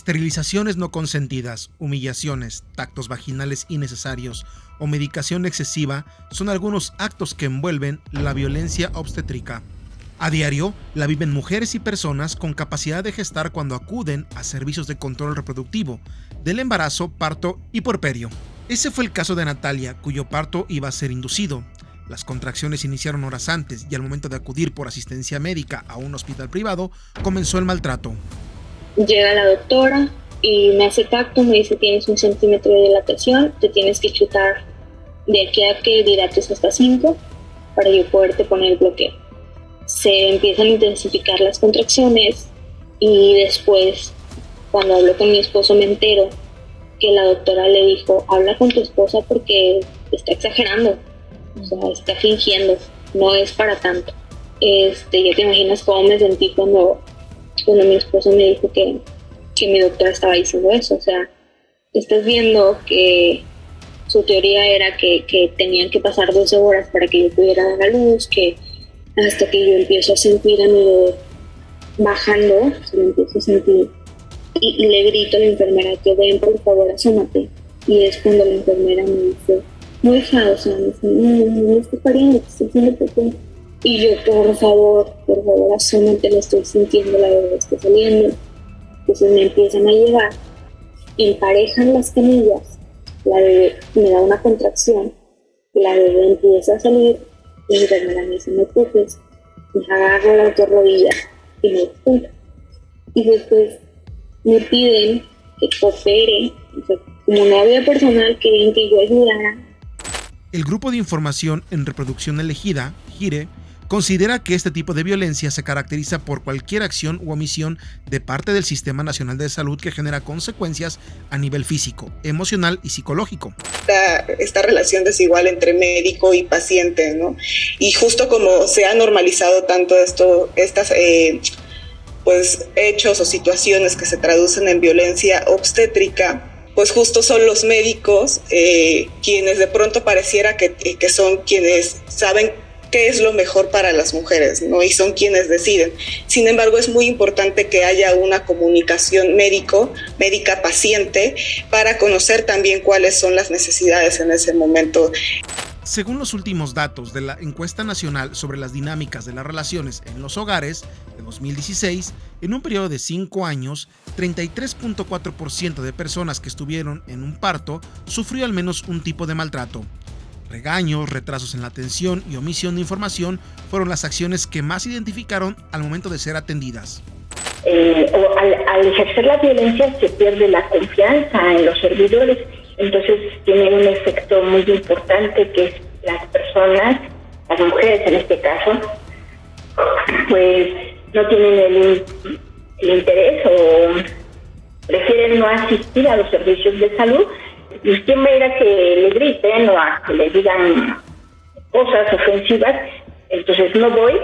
Esterilizaciones no consentidas, humillaciones, tactos vaginales innecesarios o medicación excesiva son algunos actos que envuelven la violencia obstétrica. A diario, la viven mujeres y personas con capacidad de gestar cuando acuden a servicios de control reproductivo, del embarazo, parto y puerperio. Ese fue el caso de Natalia, cuyo parto iba a ser inducido. Las contracciones iniciaron horas antes y al momento de acudir por asistencia médica a un hospital privado, comenzó el maltrato. Llega la doctora y me hace tacto, me dice: tienes 1 centímetro de dilatación, te tienes que chutar de aquí a que dilates hasta 5 para yo poderte poner el bloqueo. Se empiezan a intensificar las contracciones y después, cuando hablo con mi esposo, me entero que la doctora le dijo: habla con tu esposa porque está exagerando, o sea, está fingiendo, no es para tanto. Ya te imaginas cómo me sentí cuando mi esposo me dijo que mi doctora estaba diciendo eso. O sea, estás viendo que su teoría era que tenían que pasar 12 horas para que yo pudiera dar a luz, que hasta que yo empiezo a sentir a mi bebé bajando, se lo empiezo a sentir, y le grito a la enfermera que ven, por favor, asómate. Y es cuando la enfermera me dice: no, hija, o sea, me dice, no estoy pariendo, te estoy haciendo popó. Y yo: por favor, asómate, lo estoy sintiendo, la bebé está saliendo. Entonces me empiezan a llegar, emparejan las canillas, la bebé me da una contracción, la bebé empieza a salir, y la enfermera me dice: no toques, me agarro la otra rodilla y me descuento. Y después me piden que coopere, o sea, como no había personal, querían que yo ayudara. El Grupo de Información en Reproducción Elegida, GIRE, considera que este tipo de violencia se caracteriza por cualquier acción u omisión de parte del Sistema Nacional de Salud que genera consecuencias a nivel físico, emocional y psicológico. Esta relación desigual entre médico y paciente, ¿no? Y justo como se ha normalizado tanto estas pues hechos o situaciones que se traducen en violencia obstétrica, pues justo son los médicos quienes de pronto pareciera que son quienes saben qué es lo mejor para las mujeres, ¿no? Y son quienes deciden. Sin embargo, es muy importante que haya una comunicación médica-paciente para conocer también cuáles son las necesidades en ese momento. Según los últimos datos de la Encuesta Nacional sobre las Dinámicas de las Relaciones en los Hogares de 2016, en un periodo de 5 años, 33.4% de personas que estuvieron en un parto sufrió al menos un tipo de maltrato. Regaños, retrasos en la atención y omisión de información fueron las acciones que más identificaron al momento de ser atendidas. Al ejercer la violencia se pierde la confianza en los servidores, entonces tiene un efecto muy importante que es las personas, las mujeres en este caso, pues no tienen el interés o prefieren no asistir a los servicios de salud. ¿Y quién va a ir a que le griten o a que le digan cosas ofensivas? Entonces no voy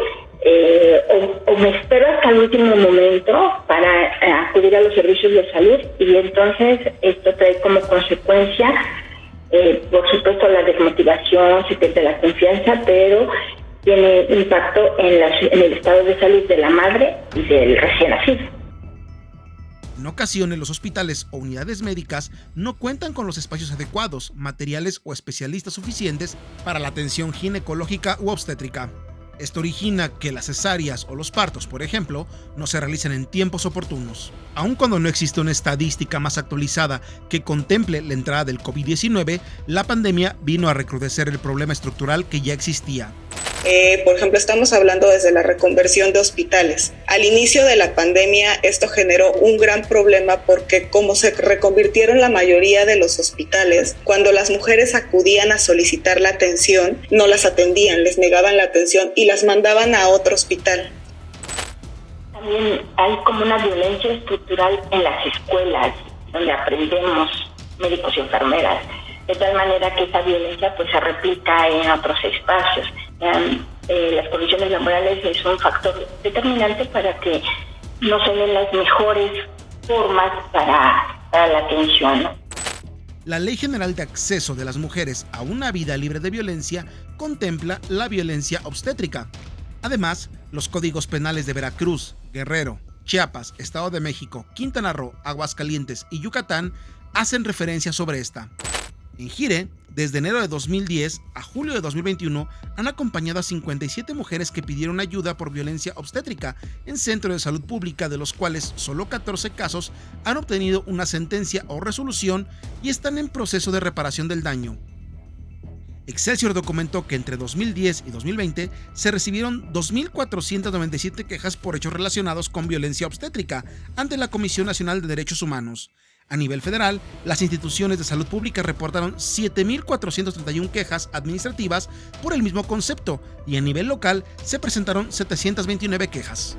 o me espero hasta el último momento para acudir a los servicios de salud, y entonces esto trae como consecuencia, por supuesto, la desmotivación, se pierde la confianza, pero tiene impacto en el estado de salud de la madre y del recién nacido. En ocasiones, los hospitales o unidades médicas no cuentan con los espacios adecuados, materiales o especialistas suficientes para la atención ginecológica u obstétrica. Esto origina que las cesáreas o los partos, por ejemplo, no se realicen en tiempos oportunos. Aun cuando no existe una estadística más actualizada que contemple la entrada del COVID-19, la pandemia vino a recrudecer el problema estructural que ya existía. Por ejemplo, estamos hablando desde la reconversión de hospitales. Al inicio de la pandemia, esto generó un gran problema porque como se reconvirtieron la mayoría de los hospitales, cuando las mujeres acudían a solicitar la atención, no las atendían, les negaban la atención y las mandaban a otro hospital. También hay como una violencia estructural en las escuelas, donde aprendemos médicos y enfermeras, de tal manera que esa violencia pues se replica en otros espacios. Las condiciones laborales es un factor determinante para que no se den las mejores formas para la atención, ¿no? La Ley General de Acceso de las Mujeres a una Vida Libre de Violencia contempla la violencia obstétrica. Además, los códigos penales de Veracruz, Guerrero, Chiapas, Estado de México, Quintana Roo, Aguascalientes y Yucatán hacen referencia sobre esta. En Gire, desde enero de 2010 a julio de 2021, han acompañado a 57 mujeres que pidieron ayuda por violencia obstétrica en centros de salud pública, de los cuales solo 14 casos han obtenido una sentencia o resolución y están en proceso de reparación del daño. Excelsior documentó que entre 2010 y 2020 se recibieron 2.497 quejas por hechos relacionados con violencia obstétrica ante la Comisión Nacional de Derechos Humanos. A nivel federal, las instituciones de salud pública reportaron 7.431 quejas administrativas por el mismo concepto y a nivel local se presentaron 729 quejas.